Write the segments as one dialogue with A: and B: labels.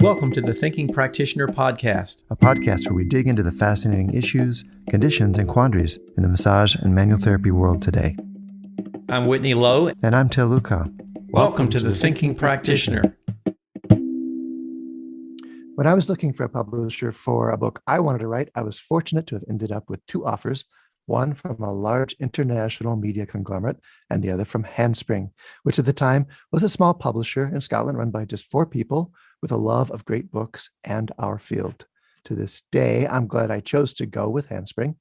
A: Welcome to the Thinking Practitioner Podcast,
B: a podcast where we dig into the fascinating issues, conditions, and quandaries in the massage and manual therapy world today.
A: I'm Whitney Lowe.
B: And I'm Til Luca.
A: Welcome to the Thinking Practitioner.
B: When I was looking for a publisher for a book I wanted to write, I was fortunate to have ended up with two offers, one from a large international media conglomerate and the other from Handspring, which at the time was a small publisher in Scotland run by just 4 people with a love of great books and our field. To this day, I'm glad I chose to go with Handspring,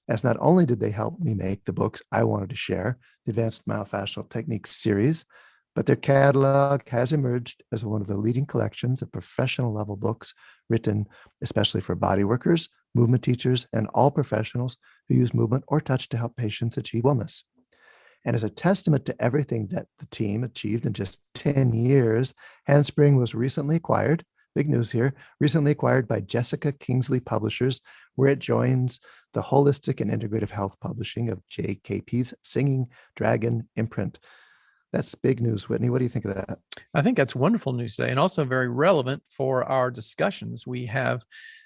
B: as not only did they help me make the books I wanted to share, the Advanced Myofascial Techniques series, but their catalog has emerged as one of the leading collections of professional level books written especially for body workers, movement teachers, and all professionals who use movement or touch to help patients achieve wellness. And as a testament to everything that the team achieved in just 10 years, Handspring was recently acquired, big news here, recently acquired by Jessica Kingsley Publishers, where it joins the holistic and integrative health publishing of JKP's Singing Dragon imprint. That's big news, Whitney. What do you think of that?
A: I think that's wonderful news today and also very relevant for our discussions. We have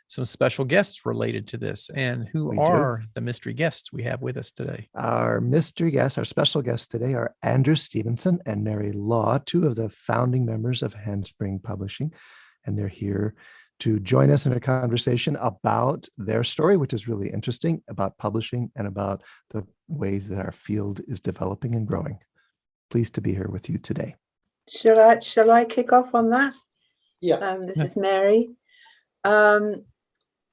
A: some special guests related to this. And who are the mystery guests we have with us today?
B: Our mystery guests, our special guests today are Andrew Stevenson and Mary Law, 2 of the founding members of Handspring Publishing. And they're here to join us in a conversation about their story, which is really interesting, about publishing and about the ways that our field is developing and growing. Pleased to be here with you today.
C: Shall I kick off on that?
B: Yeah.
C: This is Mary.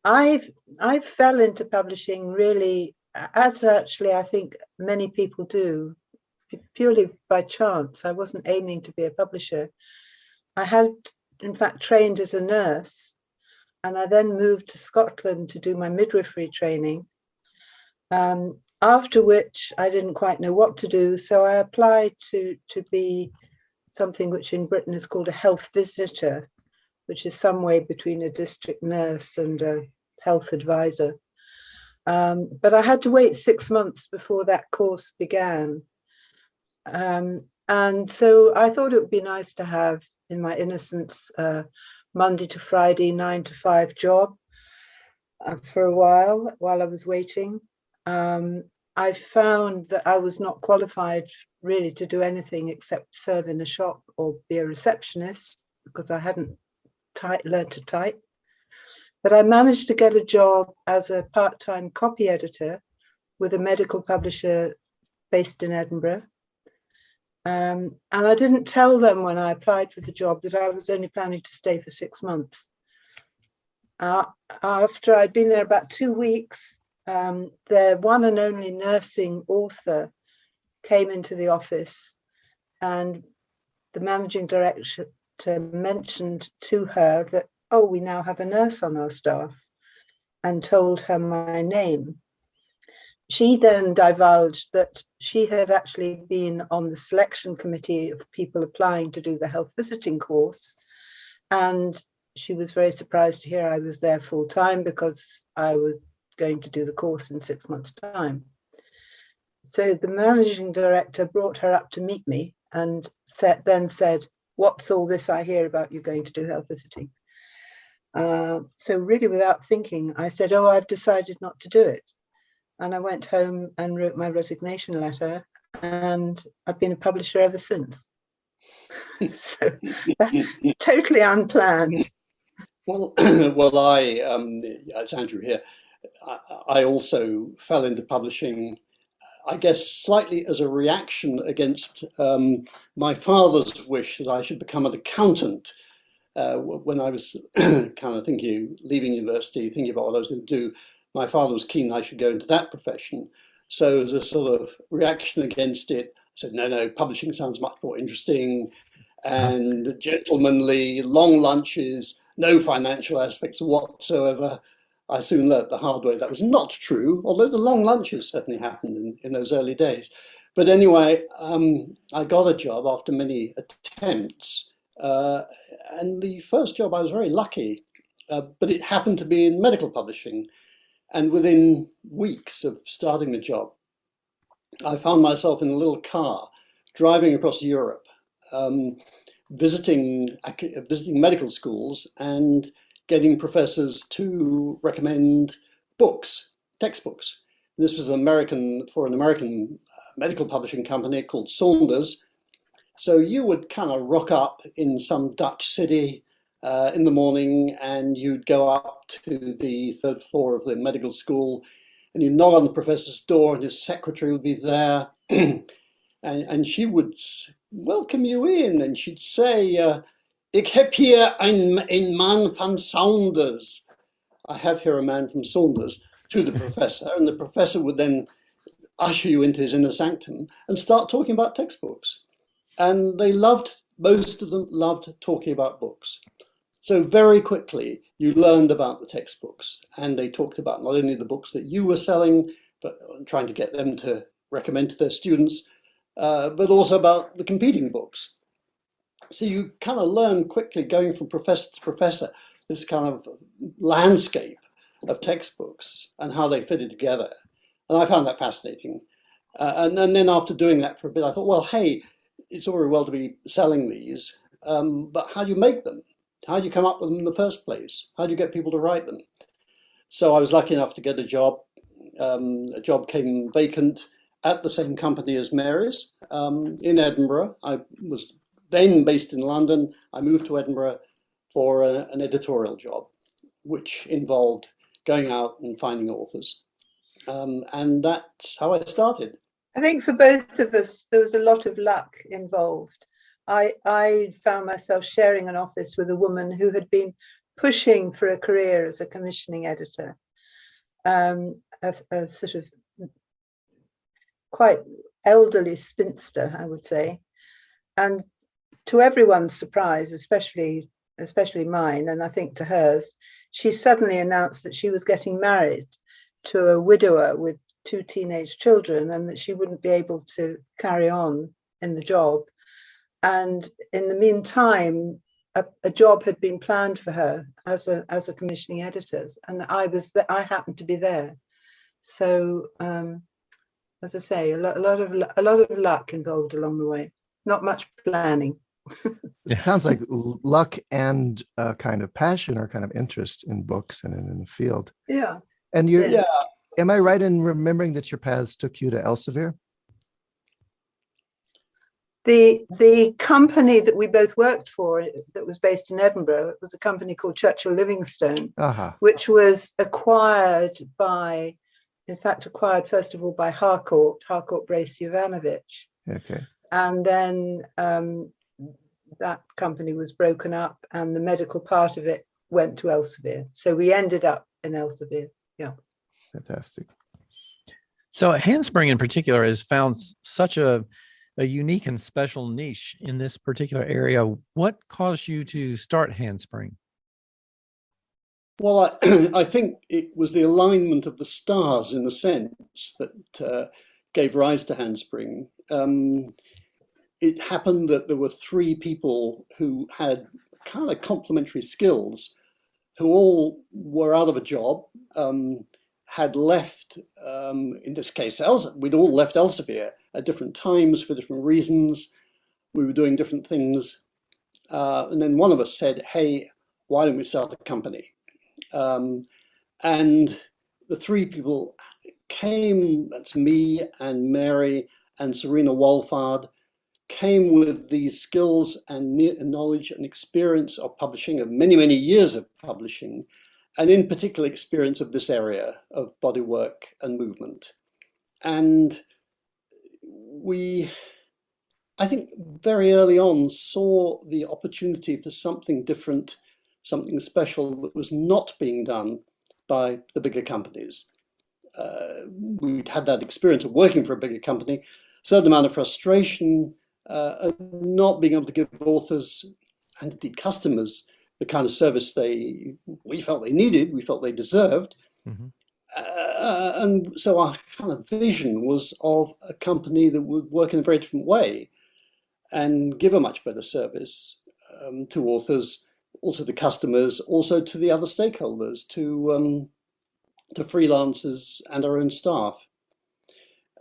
C: I fell into publishing really, as actually I think many people do, purely by chance. I wasn't aiming to be a publisher. I had, in fact, trained as a nurse, and I then moved to Scotland to do my midwifery training. After which I didn't quite know what to do, so I applied to be something which in Britain is called a health visitor, which is some way between a district nurse and a health advisor. But I had to wait 6 months before that course began. And so I thought it would be nice to have, in my innocence, Monday to Friday, 9 to 5 job for a while I was waiting. I found that I was not qualified really to do anything except serve in a shop or be a receptionist because I hadn't learned to type. But I managed to get a job as a part-time copy editor with a medical publisher based in Edinburgh. And I didn't tell them when I applied for the job that I was only planning to stay for 6 months. After I'd been there about 2 weeks, their one and only nursing author came into the office, and the managing director mentioned to her that, oh, we now have a nurse on our staff, and told her my name. She then divulged that she had actually been on the selection committee of people applying to do the health visiting course, and she was very surprised to hear I was there full time because I was going to do the course in 6 months' time. So the managing director brought her up to meet me and then said, "What's all this I hear about you going to do health visiting?" So really without thinking, I said, "Oh, I've decided not to do it." And I went home and wrote my resignation letter, and I've been a publisher ever since. So totally unplanned.
D: Well, it's Andrew here. I also fell into publishing, I guess, slightly as a reaction against my father's wish that I should become an accountant. When I was kind of leaving university, thinking about what I was going to do, my father was keen I should go into that profession. So as a sort of reaction against it, I said, no, publishing sounds much more interesting and gentlemanly, long lunches, no financial aspects whatsoever. I soon learnt the hard way that was not true, although the long lunches certainly happened in those early days. But anyway, I got a job after many attempts. And the first job I was very lucky, but it happened to be in medical publishing. And within weeks of starting the job, I found myself in a little car driving across Europe visiting medical schools and getting professors to recommend books, textbooks. This was an American medical publishing company called Saunders. So you would kind of rock up in some Dutch city in the morning, and you'd go up to the third floor of the medical school, and you'd knock on the professor's door, and his secretary would be there, and she would welcome you in, and she'd say, "Ik heb hier een man van Saunders." I have here a man from Saunders, to the professor, and the professor would then usher you into his inner sanctum and start talking about textbooks. And most of them loved talking about books. So very quickly, you learned about the textbooks, and they talked about not only the books that you were selling, but trying to get them to recommend to their students, but also about the competing books. So you kind of learn quickly, going from professor to professor, this kind of landscape of textbooks and how they fitted together. And I found that fascinating. And then after doing that for a bit, I thought, well, hey, it's all very well to be selling these, but how do you make them? How do you come up with them in the first place? How do you get people to write them? So I was lucky enough to get a job. A job came vacant at the same company as Mary's in Edinburgh. I was then based in London. I moved to Edinburgh for an editorial job, which involved going out and finding authors. And that's how I started.
C: I think for both of us, there was a lot of luck involved. I found myself sharing an office with a woman who had been pushing for a career as a commissioning editor, a sort of quite elderly spinster, I would say. And to everyone's surprise, especially mine, and I think to hers, she suddenly announced that she was getting married to a widower with 2 teenage children, and that she wouldn't be able to carry on in the job. And in the meantime, a job had been planned for her as a commissioning editor, and I happened to be there. So, as I say, a lot of luck involved along the way. Not much planning.
B: It sounds like luck and a kind of passion or kind of interest in books and in the field.
C: Yeah.
B: And am I right in remembering that your paths took you to Elsevier?
C: The company that we both worked for, that was based in Edinburgh, it was a company called Churchill Livingstone, which was acquired first of all by Harcourt Brace Jovanovic.
B: Okay.
C: And then that company was broken up, and the medical part of it went to Elsevier. So we ended up in Elsevier. Yeah.
B: Fantastic.
A: So Handspring in particular has found such a unique and special niche in this particular area. What caused you to start Handspring?
D: Well, I think it was the alignment of the stars, in a sense, that gave rise to Handspring. It happened that there were 3 people who had kind of complementary skills, who all were out of a job, had left, in this case, we'd all left Elsevier at different times for different reasons. We were doing different things. And then one of us said, hey, why don't we start a company? And the 3 people came, that's me and Mary and Serena Wolfard, came with these skills and knowledge and experience of publishing, of many, many years of publishing, and in particular experience of this area of bodywork and movement. And we, I think very early on, saw the opportunity for something different, something special that was not being done by the bigger companies. We'd had that experience of working for a bigger company, a certain amount of frustration, not being able to give authors and indeed customers the kind of service we felt they needed, we felt they deserved. Mm-hmm. And so our kind of vision was of a company that would work in a very different way and give a much better service to authors, also to customers, also to the other stakeholders, to freelancers and our own staff.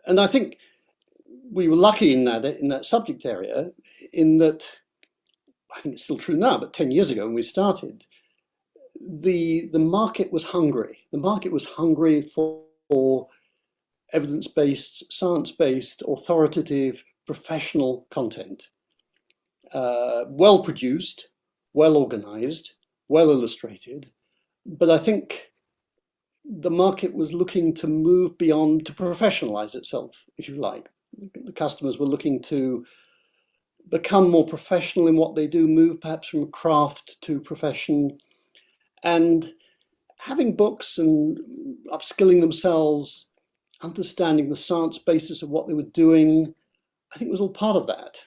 D: And I think we were lucky in that subject area, in that I think it's still true now, but 10 years ago when we started, the market was hungry. The market was hungry for evidence-based, science-based, authoritative, professional content. Well produced, well organized, well illustrated. But I think the market was looking to move beyond, to professionalize itself, if you like. The customers were looking to become more professional in what they do, move perhaps from craft to profession. And having books and upskilling themselves, understanding the science basis of what they were doing, I think was all part of that.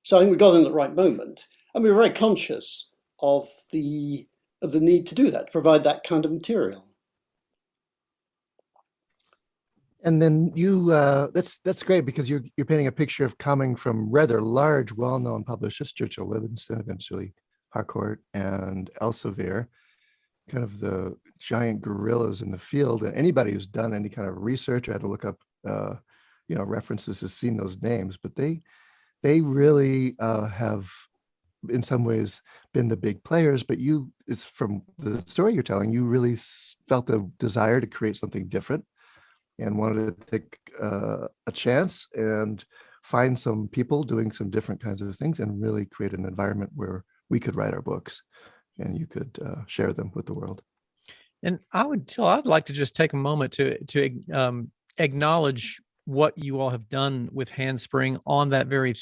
D: So I think we got in at the right moment, and we were very conscious of the need to do that, to provide that kind of material.
B: And then you, that's great, because you're painting a picture of coming from rather large, well-known publishers, Churchill Livingston, eventually Harcourt and Elsevier, kind of the giant gorillas in the field. And anybody who's done any kind of research or had to look up, references has seen those names. But they really have, in some ways, been the big players. But it's from the story you're telling, you really felt the desire to create something different and wanted to take a chance and find some people doing some different kinds of things and really create an environment where we could write our books and you could share them with the world.
A: And I'd like to just take a moment to acknowledge what you all have done with Handspring on that very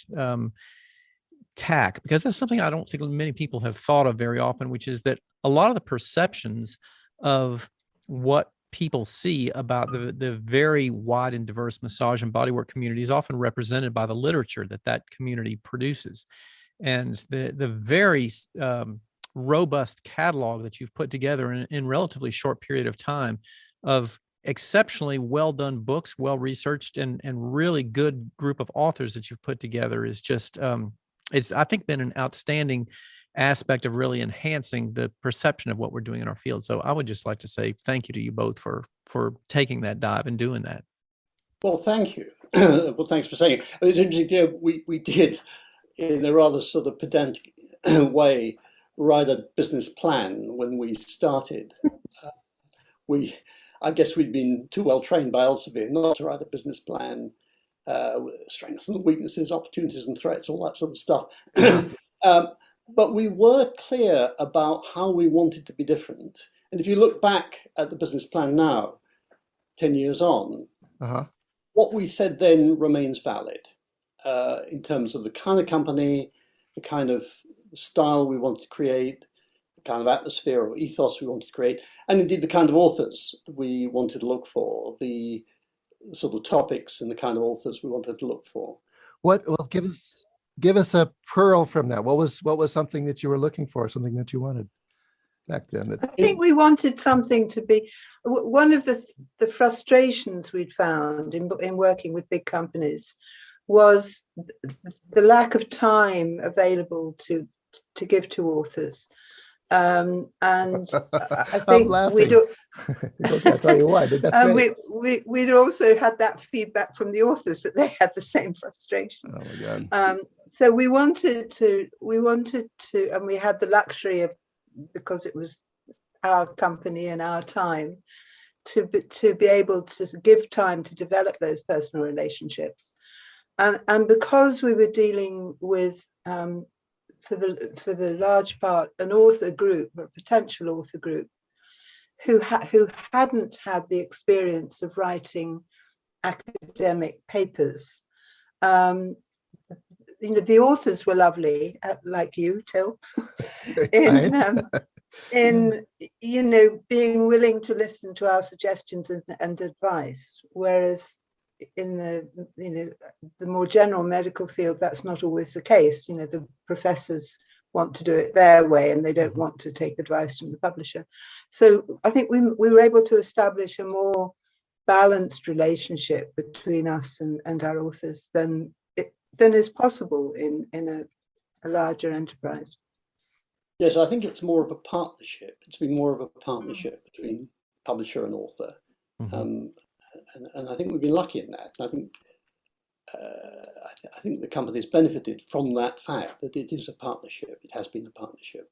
A: tack, because that's something I don't think many people have thought of very often, which is that a lot of the perceptions of what people see about the very wide and diverse massage and bodywork community is often represented by the literature that community produces. And the very robust catalog that you've put together in relatively short period of time of exceptionally well done books, well researched, and really good group of authors that you've put together is just it's, I think, been an outstanding aspect of really enhancing the perception of what we're doing in our field. So I would just like to say thank you to you both for taking that dive and doing that.
D: Well, thank you. Well, thanks for saying it. It's interesting, we did, in a rather sort of pedantic way, write a business plan when we started. I guess we'd been too well trained by Elsevier not to write a business plan, strengths and weaknesses, opportunities and threats, all that sort of stuff. But we were clear about how we wanted to be different. And if you look back at the business plan now, 10 years on, what we said then remains valid in terms of the kind of company, the kind of style we want to create, the kind of atmosphere or ethos we wanted to create, and indeed the kind of authors we wanted to look for, the sort of topics and the kind of authors we wanted to look for.
B: Well, give us a pearl from that. What was something that you were looking for, something that you wanted back then?
C: I think we wanted something to be, one of the frustrations we'd found in working with big companies was the lack of time available to give to authors. And I think we do.
B: I'll tell you why, but that's great.
C: We'd also had that feedback from the authors that they had the same frustration.
B: Oh my God.
C: So we wanted to, and we had the luxury of, because it was our company and our time, to be able to give time to develop those personal relationships, and because we were dealing with for the large part, an author group, or a potential author group, who hadn't had the experience of writing academic papers. The authors were lovely, like you, Til, in being willing to listen to our suggestions and advice, whereas in the more general medical field, that's not always the case. The professors want to do it their way and they don't want to take advice from the publisher. So I think we were able to establish a more balanced relationship between us and our authors than is possible in a larger enterprise.
D: Yes, I think it's more of a partnership. It's been more of a partnership between publisher and author. And I think we've been lucky in that. I think I think the company's benefited from that fact that it is a partnership. It has been a partnership.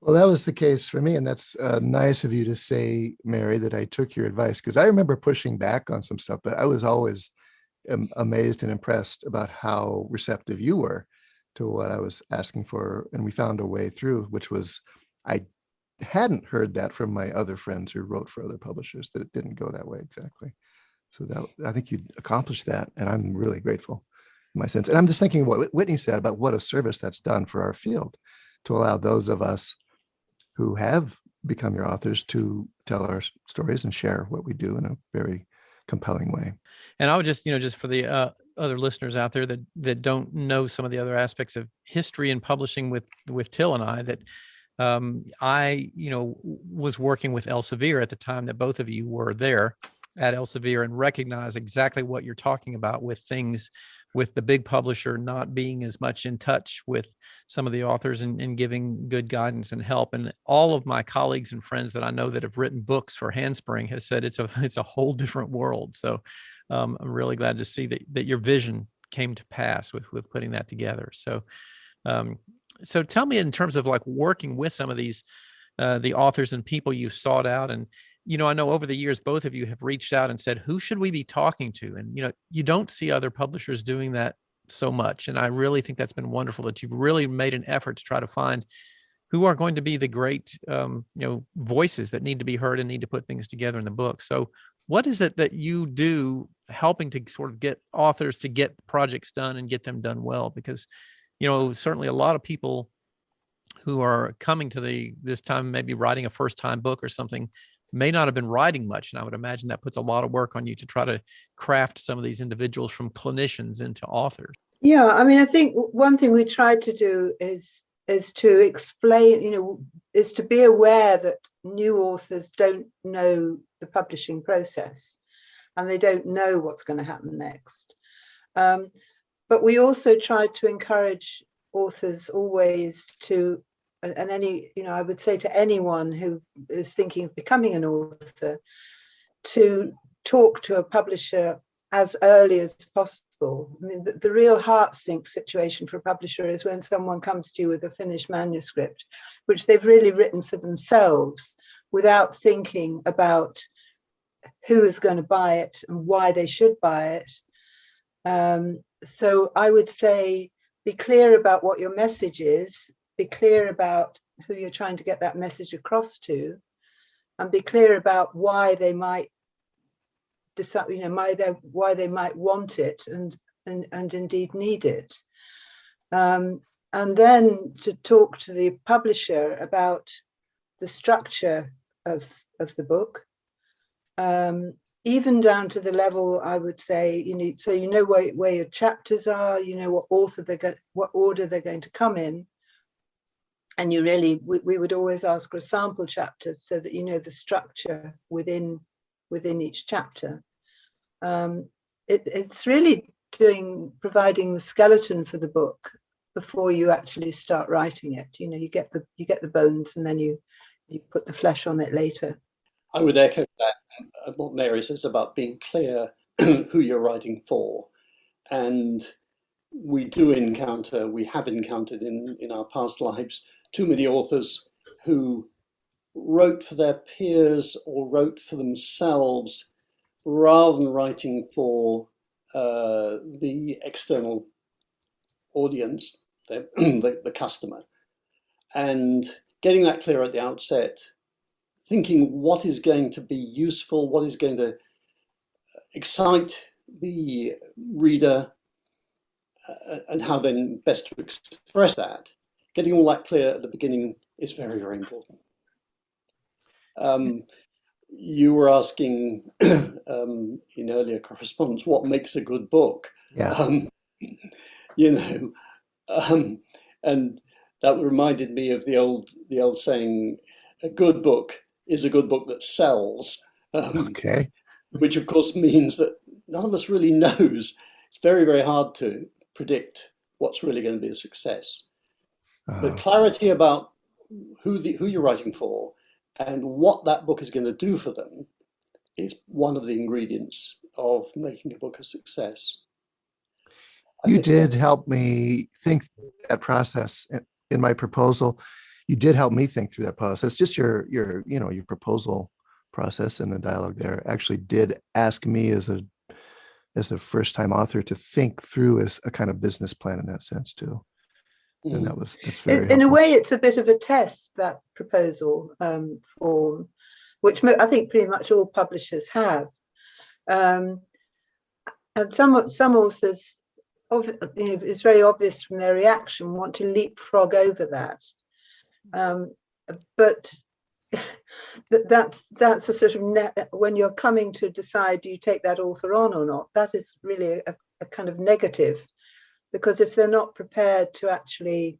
B: Well, that was the case for me. And that's nice of you to say, Mary, that I took your advice, because I remember pushing back on some stuff, but I was always amazed and impressed about how receptive you were to what I was asking for. And we found a way through, which was, I hadn't heard that from my other friends who wrote for other publishers, that it didn't go that way exactly. So that, I think you accomplished that, and I'm really grateful in my sense. And I'm just thinking what Whitney said about what a service that's done for our field, to allow those of us who have become your authors to tell our stories and share what we do in a very compelling way.
A: And I would just, just for the other listeners out there that don't know some of the other aspects of history and publishing with Til and I, that I, was working with Elsevier at the time that both of you were there at Elsevier, and recognize exactly what you're talking about with things, with the big publisher not being as much in touch with some of the authors and giving good guidance and help. And all of my colleagues and friends that I know that have written books for Handspring have said it's a whole different world. So I'm really glad to see that your vision came to pass with putting that together. So so tell me, in terms of like working with some of these the authors and people you've sought out, and I know over the years, both of you have reached out and said, who should we be talking to? And, you don't see other publishers doing that so much. And I really think that's been wonderful, that you've really made an effort to try to find who are going to be the great, voices that need to be heard and need to put things together in the book. So what is it that you do helping to sort of get authors to get projects done and get them done well? Because, certainly a lot of people who are coming to this time, maybe writing a first-time book or something, may not have been writing much. And I would imagine that puts a lot of work on you to try to craft some of these individuals from clinicians into authors.
C: Yeah, I think one thing we try to do is to explain, is to be aware that new authors don't know the publishing process and they don't know what's going to happen next. But we also try to encourage authors always to, and I would say to anyone who is thinking of becoming an author, to talk to a publisher as early as possible. I mean, the real heart sink situation for a publisher is when someone comes to you with a finished manuscript, which they've really written for themselves without thinking about who is going to buy it and why they should buy it. So I would say, be clear about what your message is, be clear about who you're trying to get that message across to, and be clear about why they might decide, why they might want it and indeed need it. And then to talk to the publisher about the structure of the book, even down to the level, I would say, so where your chapters are, what order they're going to come in. And we would always ask for a sample chapter so that the structure within each chapter. It's really providing the skeleton for the book before you actually start writing it. You get the bones, and then you put the flesh on it later.
D: I would echo that, what Mary says about being clear who you're writing for. And we have encountered in our past lives too many authors who wrote for their peers or wrote for themselves rather than writing for the external audience, the customer. And getting that clear at the outset, thinking what is going to be useful, what is going to excite the reader, and how then best to express that. Getting all that clear at the beginning is very, very important. You were asking in earlier correspondence what makes a good book.
B: Yeah.
D: And that reminded me of the old saying, a good book is a good book that sells.
B: Okay.
D: Which of course means that none of us really knows. It's very, very hard to predict what's really going to be a success. But clarity about who you're writing for and what that book is going to do for them is one of the ingredients of making a book a success.
B: You did help me think that process in my proposal. You did help me think through that process. Just your proposal process and the dialogue there actually did ask me as a first time author to think through as a kind of business plan in that sense too. And that's very
C: in
B: helpful.
C: a way, it's a bit of a test, that proposal form, which I think pretty much all publishers have. And some authors, it's very obvious from their reaction, want to leapfrog over that. But that's a sort of when you're coming to decide, do you take that author on or not? That is really a kind of negative, because if they're not prepared to actually,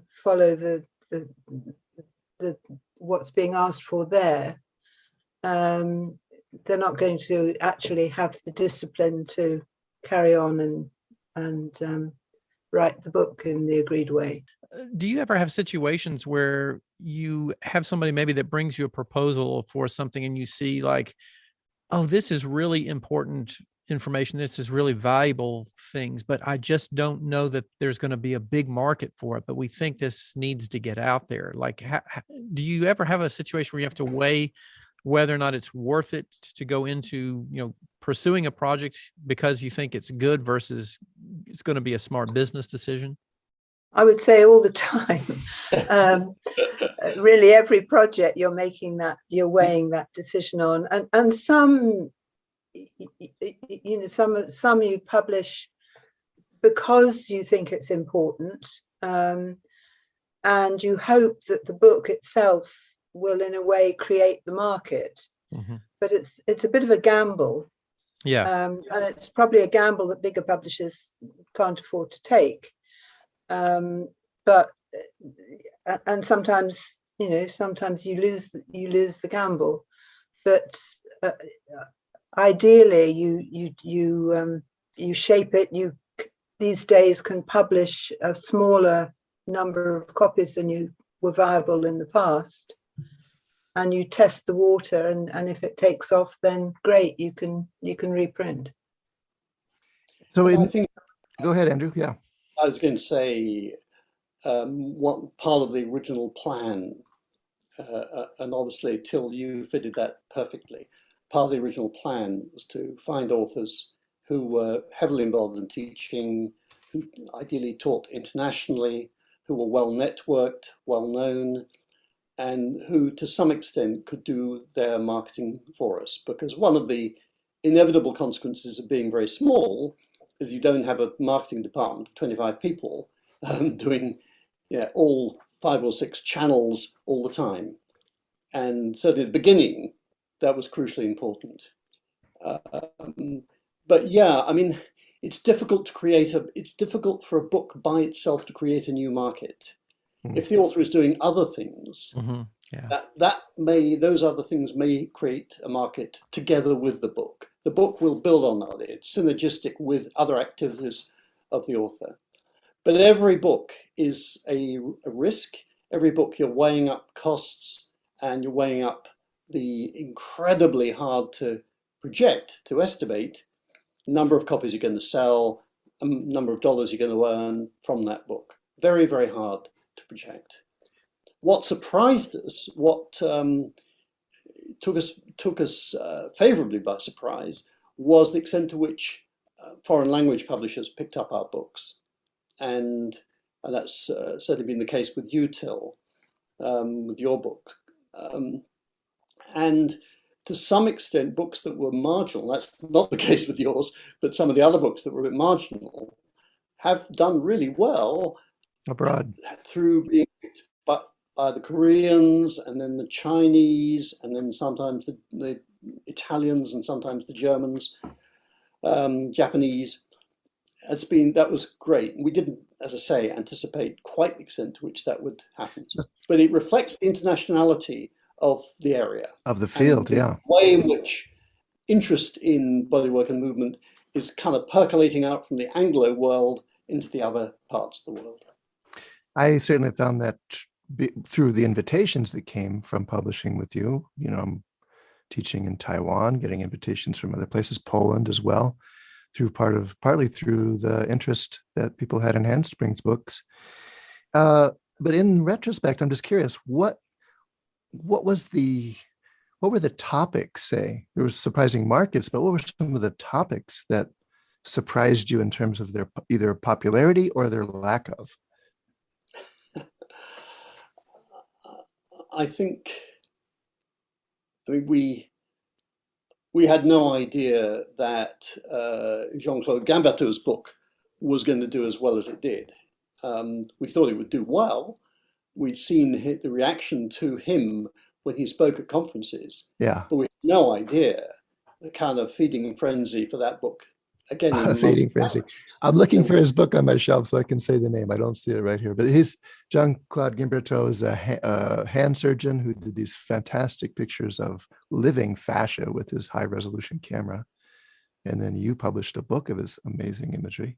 C: follow the what's being asked for there, they're not going to actually have the discipline to carry on and write the book in the agreed way.
A: Do you ever have situations where you have somebody maybe that brings you a proposal for something and you see like, oh, this is really important information, this is really valuable things, but I just don't know that there's going to be a big market for it, but we think this needs to get out there? Like, do you ever have a situation where you have to weigh whether or not it's worth it to go into, pursuing a project because you think it's good versus it's going to be a smart business decision?
C: I would say all the time. Really, every project you're weighing that decision on, and some you publish because you think it's important, and you hope that the book itself will, in a way, create the market. Mm-hmm. But it's a bit of a gamble.
A: Yeah,
C: and it's probably a gamble that bigger publishers can't afford to take. But sometimes you lose the gamble, but ideally you shape it. You these days can publish a smaller number of copies than you were viable in the past, and you test the water, and if it takes off, then great, you can reprint.
B: So go ahead, Andrew. Yeah.
D: I was going to say, what part of the original plan, and obviously Till, you fitted that perfectly. Part of the original plan was to find authors who were heavily involved in teaching, who ideally taught internationally, who were well networked, well known, and who to some extent could do their marketing for us. Because one of the inevitable consequences of being very small is you don't have a marketing department of 25 people doing all 5 or 6 channels all the time. And certainly at the beginning, that was crucially important. But yeah, I mean, it's difficult for a book by itself to create a new market. Mm-hmm. If the author is doing other things, mm-hmm. Those other things may create a market together with the book. The book will build on that. It's synergistic with other activities of the author. But every book is a risk. Every book you're weighing up costs, and you're weighing up the incredibly hard to project, to estimate, number of copies you're going to sell, number of dollars you're going to earn from that book. Very, very hard to project. What surprised us, what took us favorably by surprise, was the extent to which foreign language publishers picked up our books. And that's certainly been the case with you, Till, with your book. And to some extent, books that were marginal, that's not the case with yours, but some of the other books that were a bit marginal have done really well
B: abroad
D: through being picked by the Koreans, and then the Chinese, and then sometimes the Italians, and sometimes the Germans, Japanese. That was great. We didn't, as I say, anticipate quite the extent to which that would happen. But it reflects the internationality of the area.
B: Of the field,
D: and the way in which interest in bodywork and movement is kind of percolating out from the Anglo world into the other parts of the world.
B: I certainly found that through the invitations that came from publishing with you. I'm teaching in Taiwan, getting invitations from other places, Poland as well. partly through the interest that people had in Handspring's books. But in retrospect, I'm just curious, what were the topics, say? There were surprising markets, but what were some of the topics that surprised you in terms of their either popularity or their lack of?
D: I mean, we had no idea that Jean-Claude Gamberto's book was going to do as well as it did. We thought it would do well. We'd seen the reaction to him when he spoke at conferences, but we had no idea the kind of feeding frenzy for that book. Again,
B: Feeding frenzy. I'm looking for his book on my shelf so I can say the name. I don't see it right here, but Jean-Claude Gamberto is a hand surgeon who did these fantastic pictures of living fascia with his high resolution camera. And then you published a book of his amazing imagery.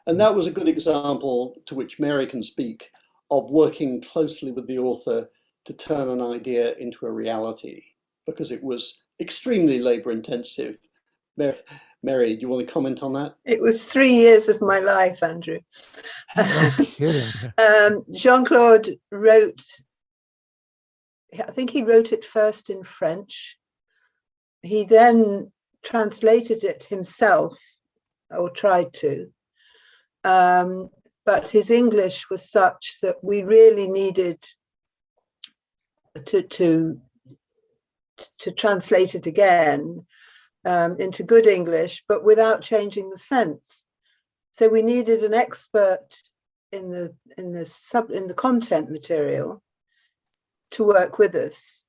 D: And that was a good example to which Mary can speak of working closely with the author to turn an idea into a reality, because it was extremely labor intensive. Mary, do you want to comment on that?
C: It was 3 years of my life, Andrew.
B: No kidding.
C: Jean-Claude wrote, I think he wrote it first in French. He then translated it himself, or tried to. But his English was such that we really needed to translate it again into good English, but without changing the sense. So we needed an expert in the content material to work with us.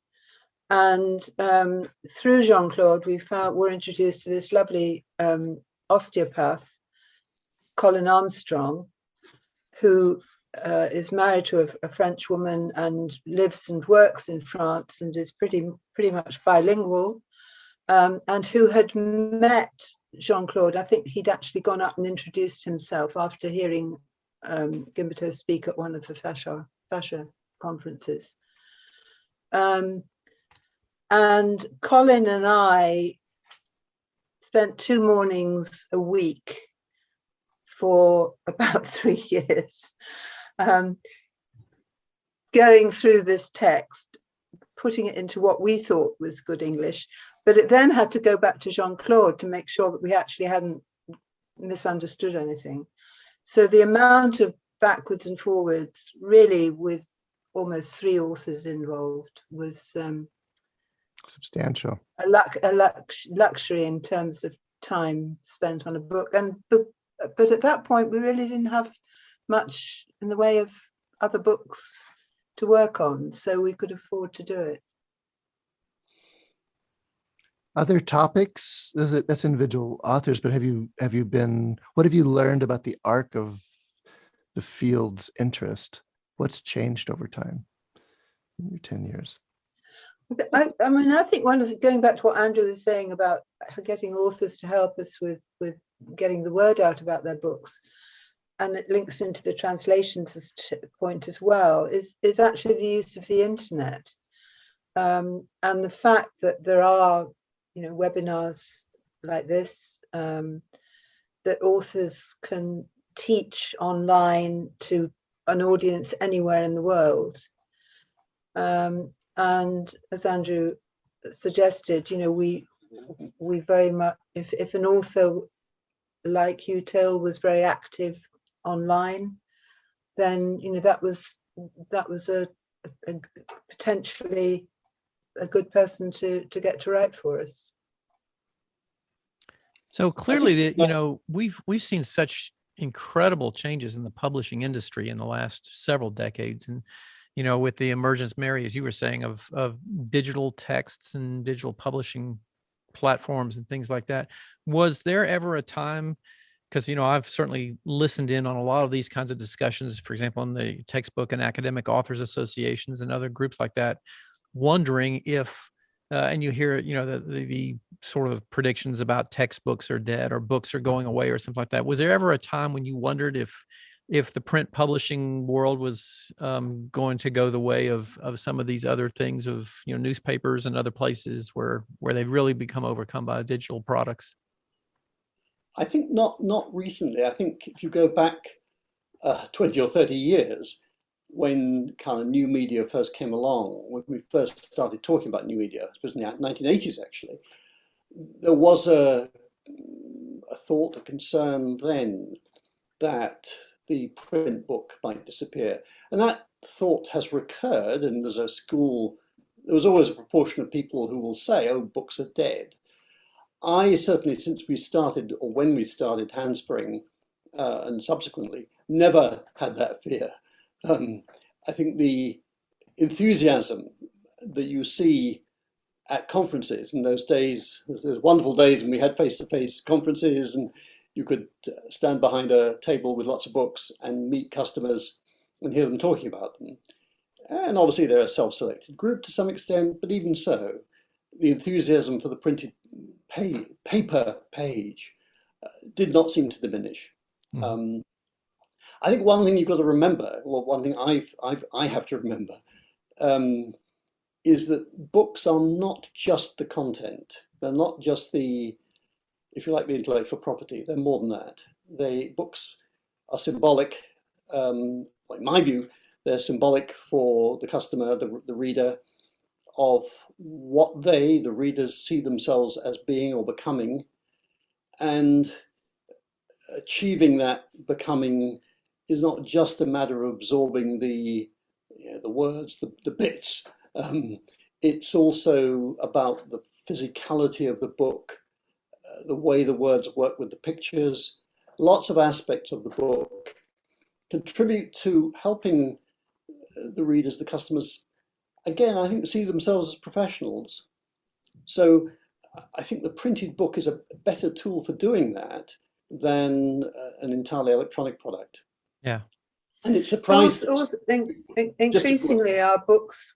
C: And through Jean-Claude, we're introduced to this lovely osteopath, Colin Armstrong, who is married to a French woman and lives and works in France and is pretty much bilingual, and who had met Jean-Claude. I think he'd actually gone up and introduced himself after hearing Gamberto speak at one of the fascia conferences. And Colin and I spent 2 mornings a week for about 3 years, going through this text, putting it into what we thought was good English, but it then had to go back to Jean-Claude to make sure that we actually hadn't misunderstood anything. So the amount of backwards and forwards, really with almost 3 authors involved, was
B: substantial.
C: A luxury in terms of time spent on a book. But at that point, we really didn't have much in the way of other books to work on, so we could afford to do it.
B: Other topics, that's individual authors, but what have you learned about the arc of the field's interest? What's changed over time in your 10 years?
C: I mean, I think going back to what Andrew was saying about getting authors to help us with getting the word out about their books, and it links into the translations point as well, is actually the use of the internet, and the fact that there are webinars like this, that authors can teach online to an audience anywhere in the world. And as Andrew suggested, we very much, if an author like you, Til, was very active online, then that was a potentially a good person to get to write for us.
A: So clearly, we've seen such incredible changes in the publishing industry in the last several decades, and with the emergence, Mary, as you were saying, of digital texts and digital publishing platforms and things like that. Was there ever a time, because I've certainly listened in on a lot of these kinds of discussions, for example, in the textbook and academic authors associations and other groups like that, wondering if and you hear the sort of predictions about textbooks are dead or books are going away or something like that. Was there ever a time when you wondered if the print publishing world was going to go the way of some of these other things, of newspapers and other places where they've really become overcome by digital products?
D: I think not recently. I think if you go back 20 or 30 years, when kind of new media first came along, when we first started talking about new media, especially in the 1980s actually, there was a thought, a concern then that the print book might disappear. And that thought has recurred, and there was always a proportion of people who will say, oh, books are dead. I certainly, since we started, or when we started Handspring, and subsequently, never had that fear. I think the enthusiasm that you see at conferences in those days, those wonderful days when we had face-to-face conferences and you could stand behind a table with lots of books and meet customers and hear them talking about them. And obviously they're a self-selected group to some extent, but even so, the enthusiasm for the printed paper page did not seem to diminish. I think one thing you've got to remember, well, one thing I have to remember, is that books are not just the content. They're not just the, if you like, the intellectual property. They're more than that. Books are symbolic. In my view, they're symbolic for the customer, the reader, of what the readers, see themselves as being or becoming, and achieving that becoming is not just a matter of absorbing the words, the bits. It's also about the physicality of the book, the way the words work with the pictures. Lots of aspects of the book contribute to helping the readers, the customers, again, I think, see themselves as professionals. So I think the printed book is a better tool for doing that than an entirely electronic product.
A: Yeah.
D: And it surprised us.
C: Increasingly, our books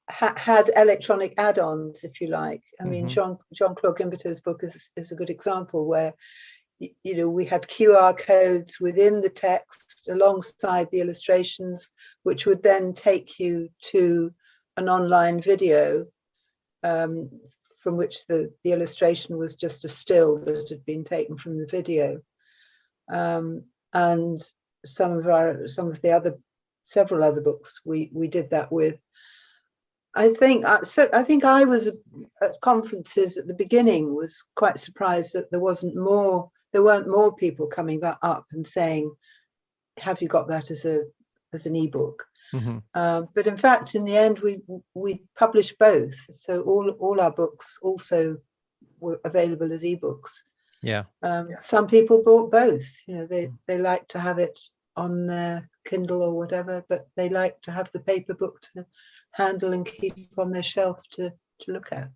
C: had electronic add-ons, if you like. I mean, Jean-Claude Gimberter's book is a good example where, we had QR codes within the text alongside the illustrations, which would then take you to an online video from which the illustration was just a still that had been taken from the video. And several other books we did that with. I think I was at conferences at the beginning, was quite surprised that there weren't more people coming back up and saying, have you got that as an ebook? But in fact, in the end, we published both. So all our books also were available as ebooks.
A: Yeah.
C: Some people bought both. They like to have it on their Kindle or whatever, but they like to have the paper book to handle and keep on their shelf to look at.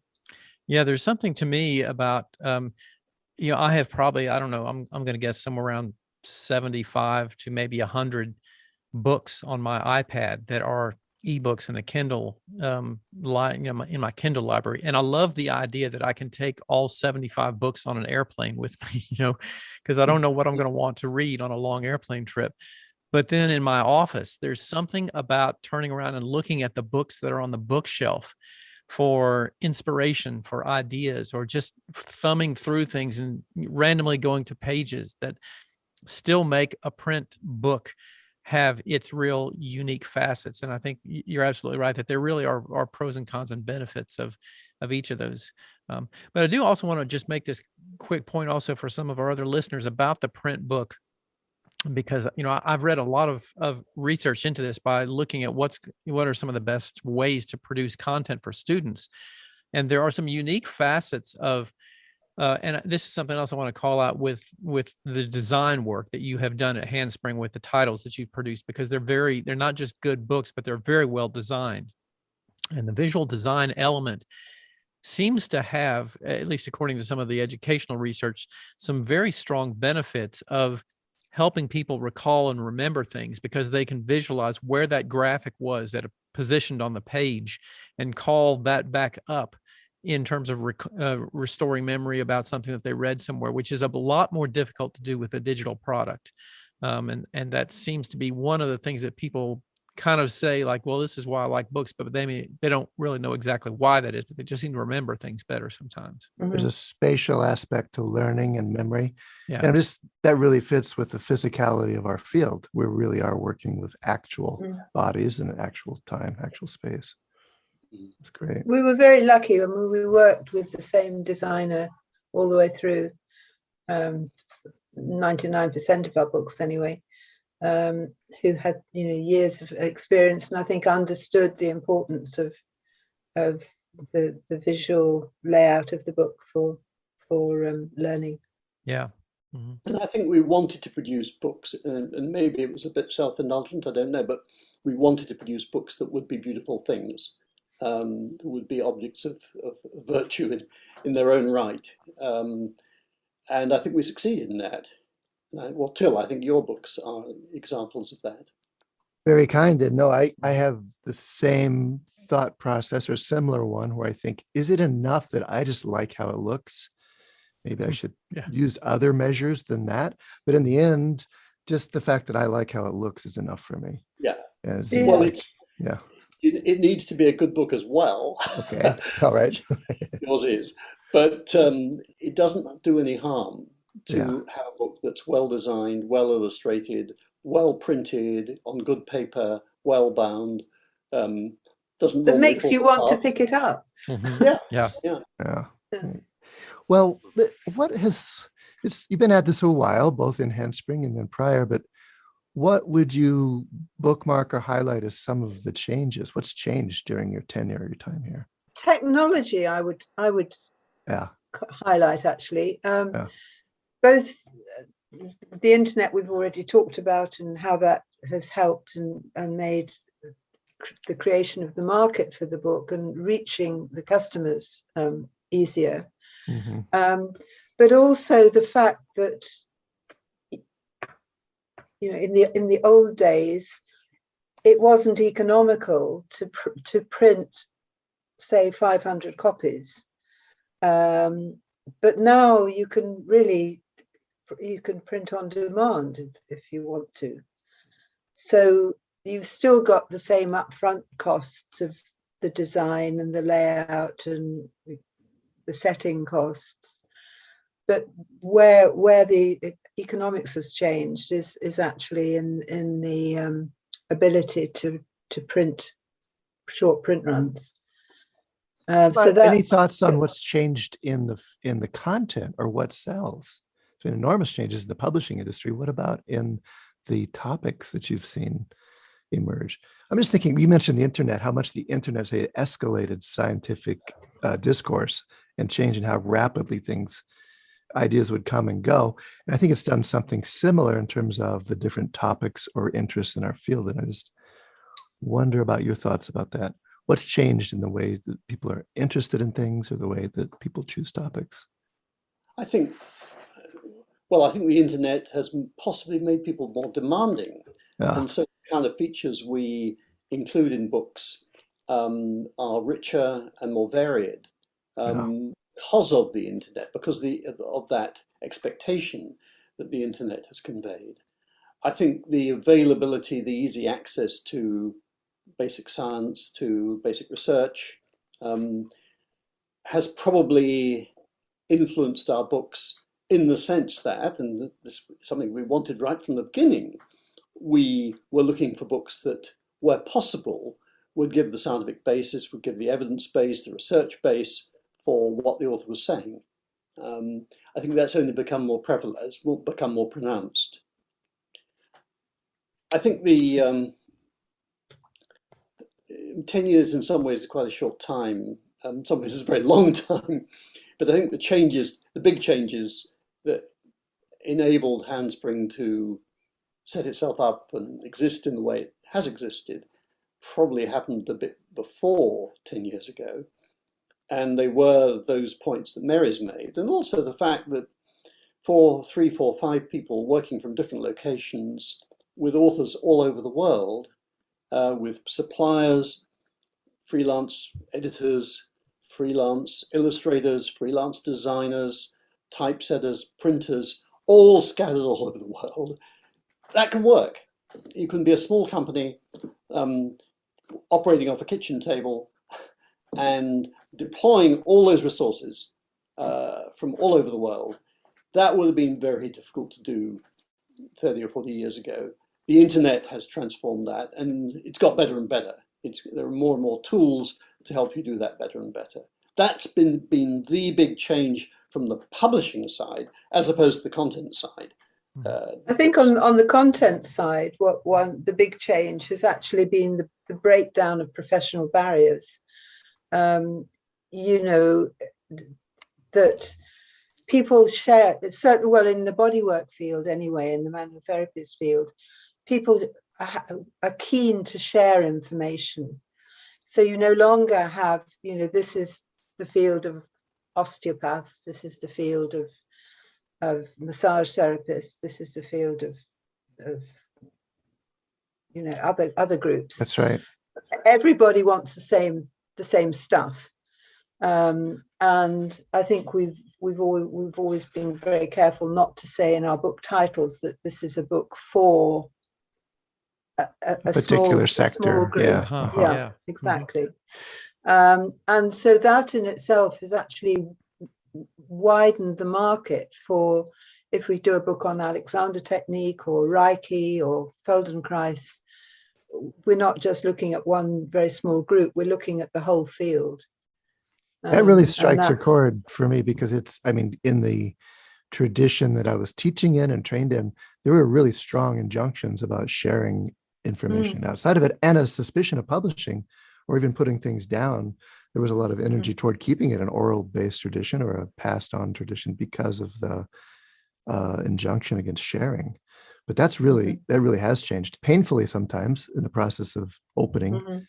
A: Yeah, there's something to me about, I have probably, I don't know, I'm going to guess somewhere around 75 to maybe 100 books on my iPad that are ebooks in the Kindle, in my Kindle library. And I love the idea that I can take all 75 books on an airplane with me, because I don't know what I'm going to want to read on a long airplane trip. But then in my office, there's something about turning around and looking at the books that are on the bookshelf for inspiration, for ideas, or just thumbing through things and randomly going to pages that still make a print book have its real unique facets. And I think you're absolutely right that there really are pros and cons and benefits of each of those. But I do also want to just make this quick point also for some of our other listeners about the print book, because I've read a lot of research into this by looking at what are some of the best ways to produce content for students, and there are some unique facets of and this is something else I want to call out with the design work that you have done at Handspring with the titles that you've produced, because they're not just good books, but they're very well designed, and the visual design element seems to have, at least according to some of the educational research, some very strong benefits of helping people recall and remember things, because they can visualize where that graphic was positioned on the page and call that back up in terms of restoring memory about something that they read somewhere, which is a lot more difficult to do with a digital product. And that seems to be one of the things that people kind of say like, well, this is why I like books, but they don't really know exactly why that is, but they just seem to remember things better sometimes.
B: There's a spatial aspect to learning and memory.
A: Yeah.
B: And that really fits with the physicality of our field. We really are working with actual bodies in actual time, actual space. It's great.
C: We were very lucky when we worked with the same designer all the way through, 99% of our books anyway, who had years of experience, and I think understood the importance of the visual layout of the book for learning.
A: Yeah. Mm-hmm.
D: And I think we wanted to produce books, and maybe it was a bit self-indulgent, I don't know, but we wanted to produce books that would be beautiful things, that would be objects of virtue in their own right. And I think we succeeded in that. Well, Till, I think your books are examples of that.
B: Very kind. And no, I have the same thought process or similar one where I think, is it enough that I just like how it looks? Maybe I should use other measures than that. But in the end, just the fact that I like how it looks is enough for me.
D: Yeah.
B: Well,
D: it needs to be a good book as well.
B: Okay. All right.
D: Yours is. But it doesn't do any harm to have a book that's well designed, well illustrated, well printed, on good paper, well bound. That
C: makes you want to pick it up.
A: Mm-hmm.
B: Yeah. Well, you've been at this a while, both in Handspring and then prior, but what would you bookmark or highlight as some of the changes? What's changed during your tenure, your time here?
C: Technology, I would highlight actually. Both the internet we've already talked about and how that has helped and made the creation of the market for the book and reaching the customers easier. Mm-hmm. But also the fact that in the old days it wasn't economical to print, say, 500 copies. But now you can print on demand if you want to. So you've still got the same upfront costs of the design and the layout and the setting costs. But where the economics has changed is actually in the ability to print short print runs.
B: Any thoughts on what's changed in the content or what sells? There's been enormous changes in the publishing industry. What about in the topics that you've seen emerge? I'm just thinking, you mentioned the internet, how much the internet has escalated scientific discourse and changing how rapidly ideas would come and go. And I think it's done something similar in terms of the different topics or interests in our field. And I just wonder about your thoughts about that. What's changed in the way that people are interested in things or the way that people choose topics?
D: I think the internet has possibly made people more demanding. And so the kind of features we include in books are richer and more varied because of the internet, because of that expectation that the internet has conveyed. I think the availability, the easy access to basic science, to basic research, has probably influenced our books in the sense that, and this is something we wanted right from the beginning, we were looking for books that, where possible, would give the scientific basis, would give the evidence base, the research base for what the author was saying. I think that's only become more prevalent, it's become more pronounced. I think the 10 years in some ways is quite a short time, in some ways it's a very long time, but I think the big changes that enabled Handspring to set itself up and exist in the way it has existed probably happened a bit before 10 years ago. And they were those points that Mary's made. And also the fact that 3, 4, 5 people working from different locations with authors all over the world, with suppliers, freelance editors, freelance illustrators, freelance designers, typesetters, printers, all scattered all over the world. That can work. You can be a small company operating off a kitchen table and deploying all those resources from all over the world, that would have been very difficult to do 30 or 40 years ago. The internet has transformed that, and it's got better and better. There are more and more tools to help you do that better and better. That's been the big change from the publishing side as opposed to the content side.
C: I think on the content side, the big change has actually been the breakdown of professional barriers. That people share, certainly, well, in the bodywork field anyway, in the manual therapies field, people are keen to share information. So you no longer have, this is the field of osteopaths, this is the field of massage therapists, this is the field of other groups.
B: That's right.
C: Everybody wants the same stuff, and I think we've always been very careful not to say in our book titles that this is a book for a
B: particular sector.
C: small group.
B: Yeah.
C: Exactly. And so that in itself has actually widened the market for, if we do a book on Alexander technique or Reiki or Feldenkrais, we're not just looking at one very small group, we're looking at the whole field.
B: That really strikes a chord for me, because in the tradition that I was teaching in and trained in, there were really strong injunctions about sharing information outside of it, and a suspicion of publishing or even putting things down. There was a lot of energy toward keeping it an oral-based tradition or a passed-on tradition because of the injunction against sharing. But that really has changed, painfully sometimes, in the process of opening.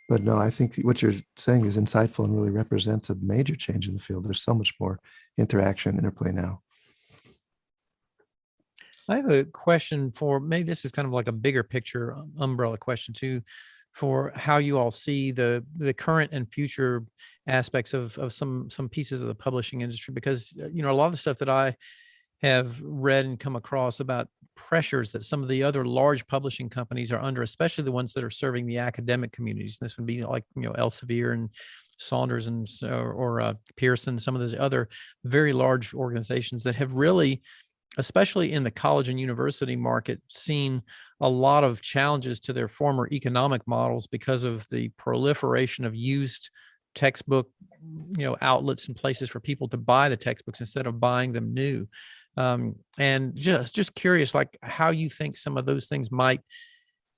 B: But no, I think what you're saying is insightful and really represents a major change in the field. There's so much more interaction, interplay now.
A: I have a question for, maybe this is kind of like a bigger picture umbrella question too, for how you all see the current and future aspects of some pieces of the publishing industry, because a lot of the stuff that I have read and come across about pressures that some of the other large publishing companies are under, especially the ones that are serving the academic communities. This would be like Elsevier and Saunders and or Pearson, some of those other very large organizations that have really, especially in the college and university market, seen a lot of challenges to their former economic models because of the proliferation of used textbook, outlets and places for people to buy the textbooks instead of buying them new. And just curious, like how you think some of those things might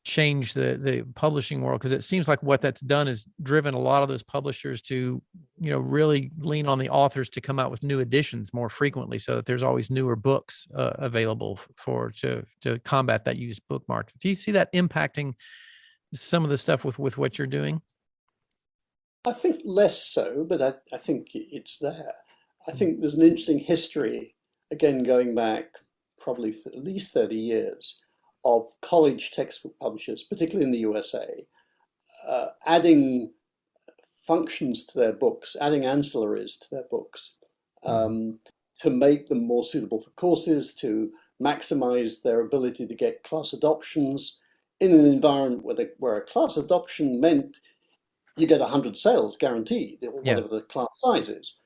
A: change the publishing world, because it seems like what that's done is driven a lot of those publishers to really lean on the authors to come out with new editions more frequently, so that there's always newer books available to combat that used book market. Do you see that impacting some of the stuff with what you're doing?
D: I think less so, but I think it's there. I think there's an interesting history, again going back probably at least 30 years, of college textbook publishers, particularly in the USA, adding functions to their books, adding ancillaries to their books, to make them more suitable for courses, to maximize their ability to get class adoptions in an environment where a class adoption meant you get 100 sales guaranteed, or whatever the class size is.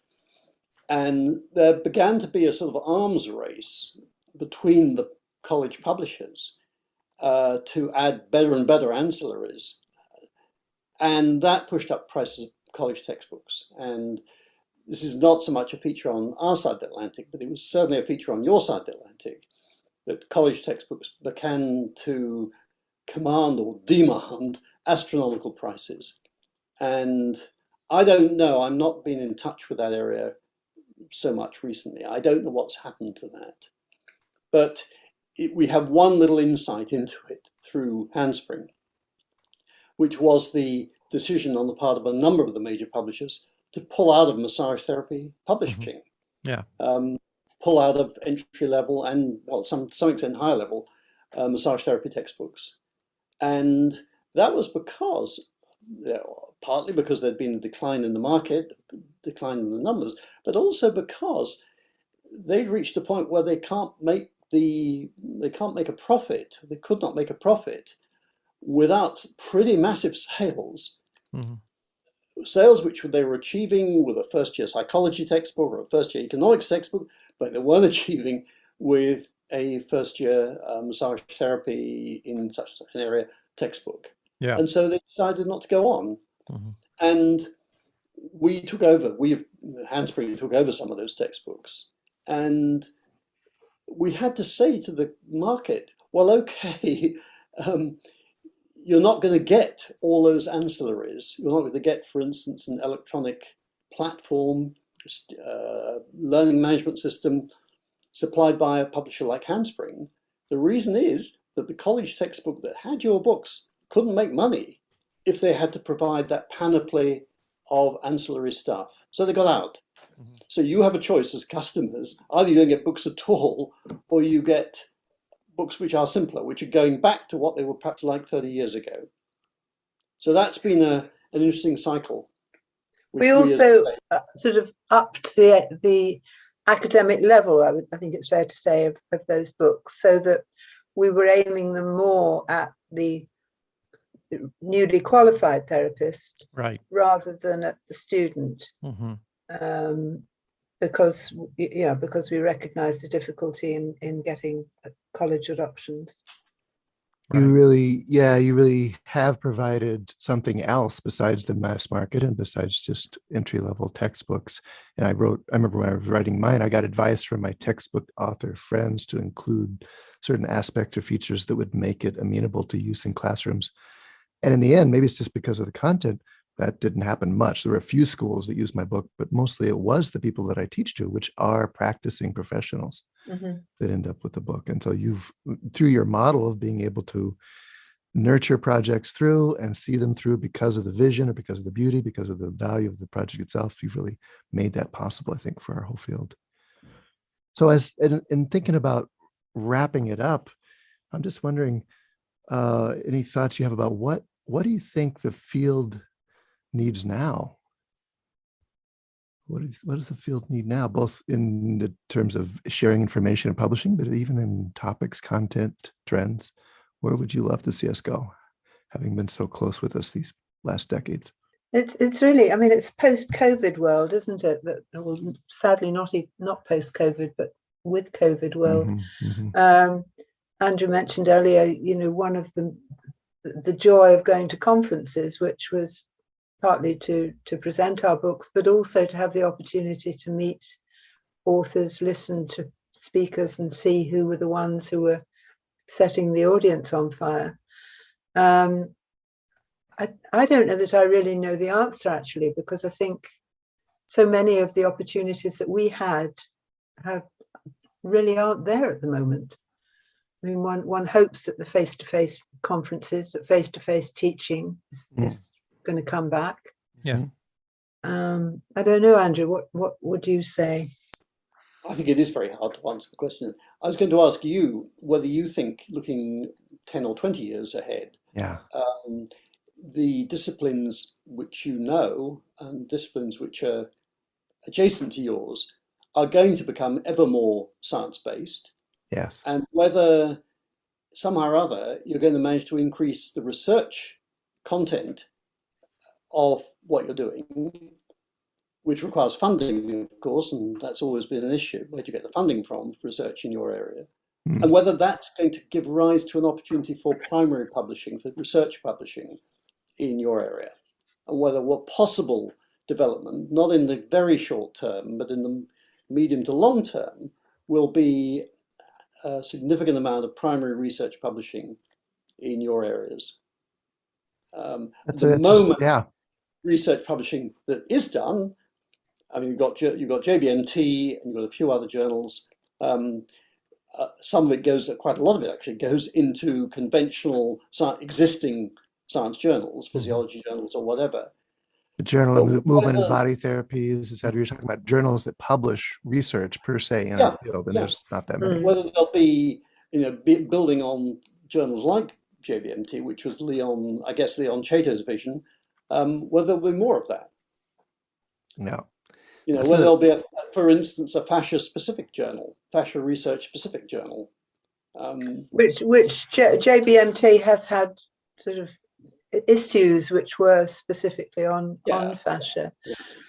D: And there began to be a sort of arms race between the college publishers to add better and better ancillaries. And that pushed up prices of college textbooks. And this is not so much a feature on our side of the Atlantic, but it was certainly a feature on your side of the Atlantic, that college textbooks began to command or demand astronomical prices. And I don't know, I'm not been in touch with that area so much recently. I don't know what's happened to that. But we have one little insight into it through Handspring, which was the decision on the part of a number of the major publishers to pull out of massage therapy publishing. Pull out of entry level and, well, some extent higher level massage therapy textbooks. And that was because, partly because there'd been a decline in the market, decline in the numbers, but also because they'd reached a point where they can't make a profit. They could not make a profit without pretty massive sales,
A: Mhm.
D: sales which they were achieving with a first-year psychology textbook or a first-year economics textbook, but they weren't achieving with a first-year massage therapy in such an area textbook.
A: Yeah.
D: And so they decided not to go on.
A: Mhm.
D: And we took over, Handspring took over some of those textbooks. And we had to say to the market, well, okay, you're not going to get all those ancillaries. You're not going to get, for instance, an electronic platform, learning management system supplied by a publisher like Handspring. The reason is that the college textbook that had your books couldn't make money if they had to provide that panoply of ancillary stuff. So they got out.
A: Mhm.
D: So you have a choice as customers. Either you don't get books at all, or you get books which are simpler, which are going back to what they were perhaps like 30 years ago. So that's been an interesting cycle.
C: We also sort of upped the academic level, I think it's fair to say, of those books, so that we were aiming them more at the newly qualified therapist,
A: Right.
C: rather than at the student,
A: Mhm.
C: because we recognise the difficulty in getting college adoptions.
B: You really have provided something else besides the mass market and besides just entry-level textbooks. And I remember when I was writing mine, I got advice from my textbook author friends to include certain aspects or features that would make it amenable to use in classrooms. And in the end, maybe it's just because of the content, that didn't happen much. There were a few schools that used my book, but mostly it was the people that I teach to, which are practicing professionals, that end up with the book. And so you've, through your model of being able to nurture projects through and see them through because of the vision or because of the beauty, because of the value of the project itself, you've really made that possible, I think, for our whole field. So as in thinking about wrapping it up, I'm just wondering, any thoughts you have about what do you think the field needs now? What does the field need now, both in the terms of sharing information and publishing, but even in topics, content, trends? Where would you love to see us go, having been so close with us these last decades?
C: It's really, I mean, it's post-COVID world, isn't it? That, well, sadly not post-COVID, but with COVID world. Andrew mentioned earlier, one of the joy of going to conferences, which was partly to present our books, but also to have the opportunity to meet authors, listen to speakers, and see who were the ones who were setting the audience on fire. I don't know that I really know the answer, actually, because I think so many of the opportunities that we had really aren't there at the moment. I mean, one hopes that the face-to-face conferences, that face-to-face teaching is going to come back.
A: Yeah.
C: I don't know, Andrew, what would you say?
D: I think it is very hard to answer the question. I was going to ask you whether you think, looking 10 or 20 years ahead, the disciplines which you know and disciplines which are adjacent to yours are going to become ever more science-based.
B: Yes.
D: And whether somehow or other you're going to manage to increase the research content of what you're doing, which requires funding, of course, and that's always been an issue. Where do you get the funding from for research in your area? And whether that's going to give rise to an opportunity for primary publishing, for research publishing in your area, and whether what possible development, not in the very short term, but in the medium to long term, will be a significant amount of primary research publishing in your areas. Research publishing that is done, I mean, you've got JBMT and you've got a few other journals. Some of it quite a lot of it actually goes into conventional existing science journals, physiology journals or whatever.
B: The Journal of Movement and Body Therapies, etc. You're talking about journals that publish research per se in our field, and there's not that many.
D: Whether they'll be, building on journals like JBMT, which was Leon Chaitow's vision, whether there'll be more of that.
B: No.
D: Whether there'll be, for instance, a fascia research specific journal.
C: Which JBMT has had sort of issues which were specifically on fascia.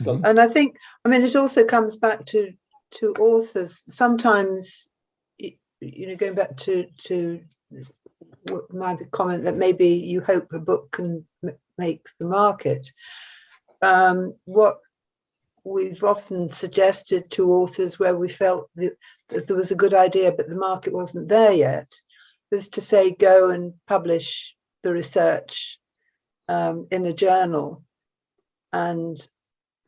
C: And I think, it also comes back to authors. Sometimes, going back to my comment that maybe you hope a book can make the market. What we've often suggested to authors where we felt that there was a good idea but the market wasn't there yet, is to say go and publish the research in a journal and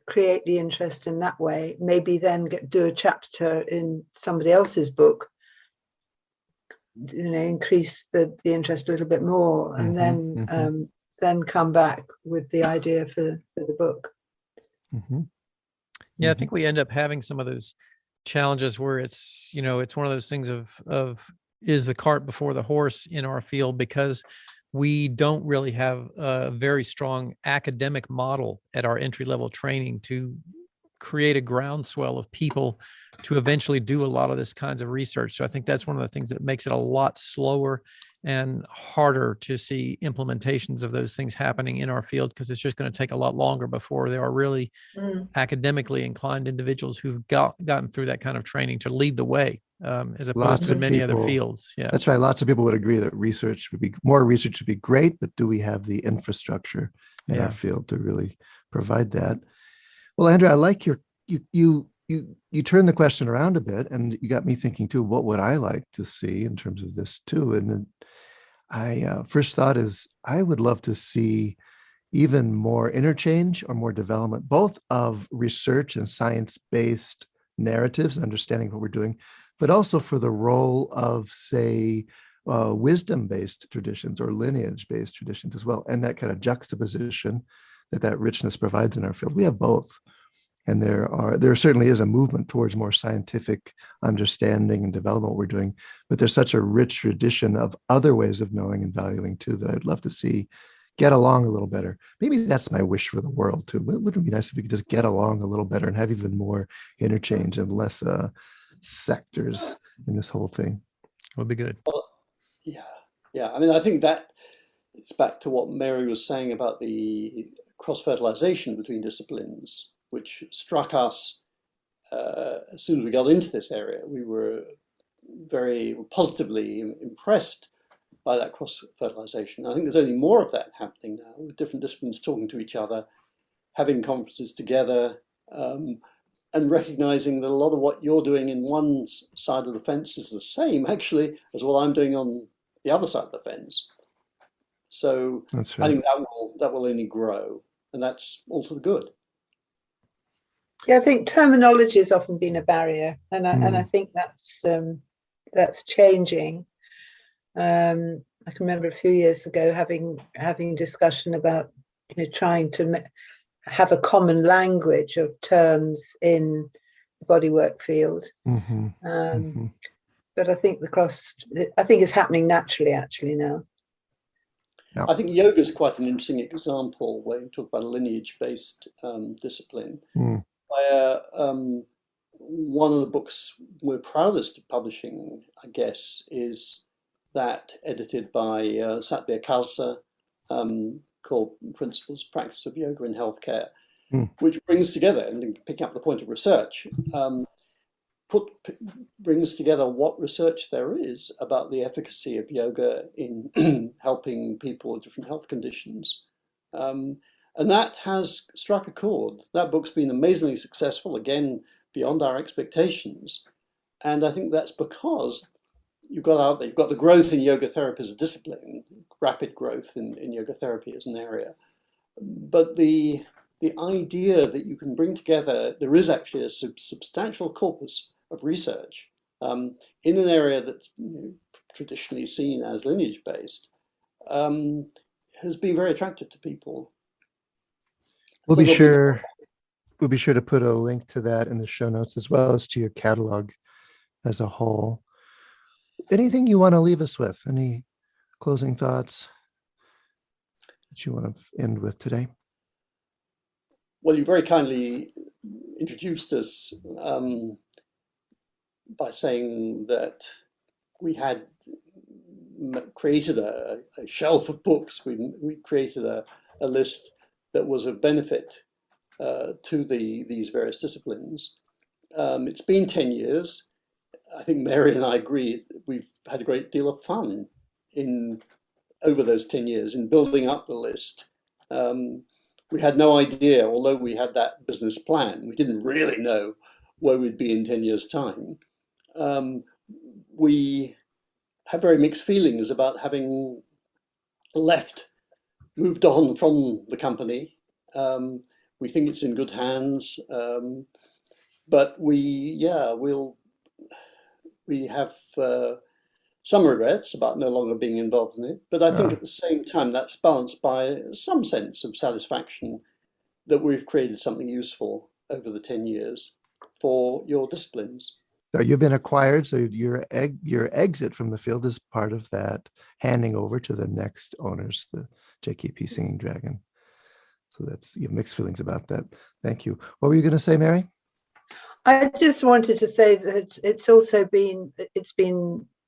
C: create the interest in that way. Maybe then do a chapter in somebody else's book, increase the interest a little bit more, and then come back with the idea for the book.
A: Yeah, I think we end up having some of those challenges where it's one of those things of is the cart before the horse in our field, because we don't really have a very strong academic model at our entry-level training to create a groundswell of people to eventually do a lot of this kinds of research. So I think that's one of the things that makes it a lot slower and harder to see implementations of those things happening in our field, because it's just going to take a lot longer before there are really academically inclined individuals who've gotten through that kind of training to lead the way, as opposed to in many other fields. Yeah,
B: that's right. Lots of people would agree that more research would be great, but do we have the infrastructure in our field to really provide that? Well, Andrew, I like you turned the question around a bit, and you got me thinking too, what would I like to see in terms of this too? And then I first thought is I would love to see even more interchange or more development, both of research and science-based narratives and understanding what we're doing, but also for the role of, say, wisdom-based traditions or lineage-based traditions as well, and that kind of juxtaposition that richness provides in our field. We have both. And there certainly is a movement towards more scientific understanding and development what we're doing, but there's such a rich tradition of other ways of knowing and valuing too that I'd love to see get along a little better. Maybe that's my wish for the world too. Wouldn't it be nice if we could just get along a little better and have even more interchange and less sectors in this whole thing?
A: Would be good.
D: Well, yeah. I think that it's back to what Mary was saying about the cross-fertilization between disciplines, which struck us as soon as we got into this area. We were very positively impressed by that cross-fertilization. I think there's only more of that happening now, with different disciplines talking to each other, having conferences together, and recognizing that a lot of what you're doing in one side of the fence is the same, actually, as what I'm doing on the other side of the fence. So that's right. I think that will only grow, and that's all to the good.
C: Yeah, I think terminology has often been a barrier, and I think that's changing. I can remember a few years ago having discussion about trying to have a common language of terms in the bodywork field. But I think it's happening naturally actually now.
D: I think yoga is quite an interesting example where you talk about a lineage-based discipline. Where one of the books we're proudest of publishing, I guess, is that edited by Satbir Khalsa, called Principles of Practice of Yoga in Healthcare, which brings together, and picking up the point of research, brings together what research there is about the efficacy of yoga in helping people with different health conditions. And that has struck a chord. That book's been amazingly successful, again, beyond our expectations. And I think that's because you've got the growth in yoga therapy as a discipline, rapid growth in yoga therapy as an area. But the idea that you can bring together, there is actually a substantial corpus of research in an area that's traditionally seen as lineage-based, has been very attractive to people.
B: We'll be sure to put a link to that in the show notes, as well as to your catalog as a whole. Anything you want to leave us with? Any closing thoughts that you want to end with today?
D: Well, you very kindly introduced us by saying that we had created a shelf of books. We created a list that was of benefit to these various disciplines. It's been 10 years. I think Mary and I agree we've had a great deal of fun over those 10 years in building up the list. We had no idea, although we had that business plan, we didn't really know where we'd be in 10 years' time. We have very mixed feelings about having moved on from the company. We think it's in good hands, but we have some regrets about no longer being involved in it. But I think at the same time, that's balanced by some sense of satisfaction that we've created something useful over the 10 years for your disciplines.
B: So you've been acquired, so your exit from the field is part of that handing over to the next owners, the JKP Singing Dragon. So you have mixed feelings about that. Thank you. What were you going to say, Mary?
C: I just wanted to say that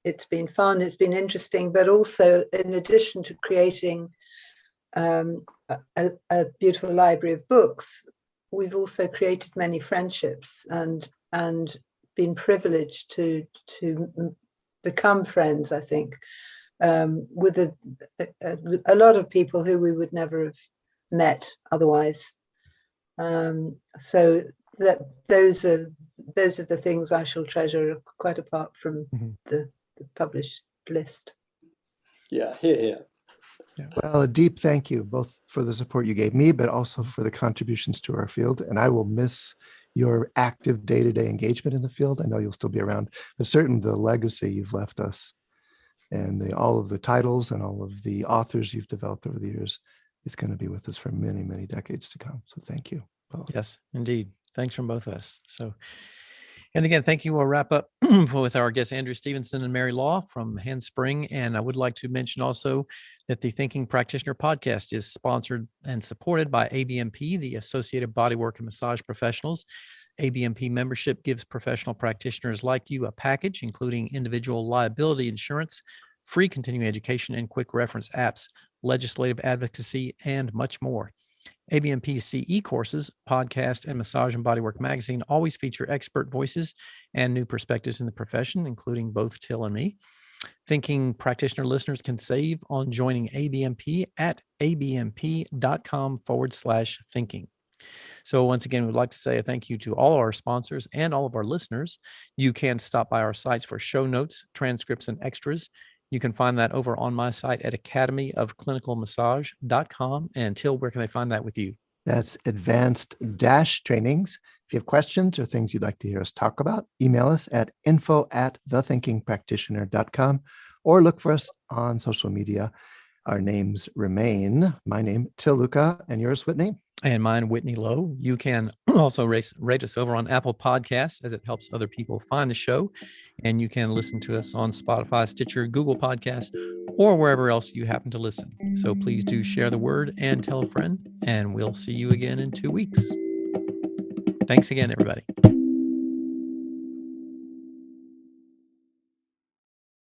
C: it's been fun, it's been interesting, but also in addition to creating a beautiful library of books, we've also created many friendships and been privileged to become friends, I think, with a lot of people who we would never have met otherwise. So that those are the things I shall treasure, quite apart from the published list.
D: Yeah, here.
B: Yeah. Well, a deep thank you both for the support you gave me, but also for the contributions to our field. And I will miss your active day-to-day engagement in the field. I know you'll still be around, but certainly the legacy you've left us and all of the titles and all of the authors you've developed over the years is going to be with us for many, many decades to come. So thank you both.
A: Yes, indeed. Thanks from both of us. So, and again, thank you. We'll wrap up with our guests, Andrew Stevenson and Mary Law from Handspring. And I would like to mention also that the Thinking Practitioner Podcast is sponsored and supported by ABMP, the Associated Bodywork and Massage Professionals. ABMP membership gives professional practitioners like you a package, including individual liability insurance, free continuing education and quick reference apps, legislative advocacy, and much more. ABMP CE courses, podcast, and Massage and Bodywork magazine always feature expert voices and new perspectives in the profession, including both Til and me. Thinking Practitioner listeners can save on joining ABMP at abmp.com/thinking. So once again, we'd like to say a thank you to all our sponsors and all of our listeners. You can stop by our sites for show notes, transcripts, and extras. You can find that over on my site at academyofclinicalmassage.com. And Til, where can they find that with you?
B: That's advanced-trainings. If you have questions or things you'd like to hear us talk about, email us at info@thethinkingpractitioner.com or look for us on social media. Our names remain. My name, Til Luca, and yours, Whitney.
A: And mine, Whitney Lowe. You can also rate us over on Apple Podcasts, as it helps other people find the show. And you can listen to us on Spotify, Stitcher, Google Podcasts, or wherever else you happen to listen. So please do share the word and tell a friend, and we'll see you again in 2 weeks. Thanks again, everybody.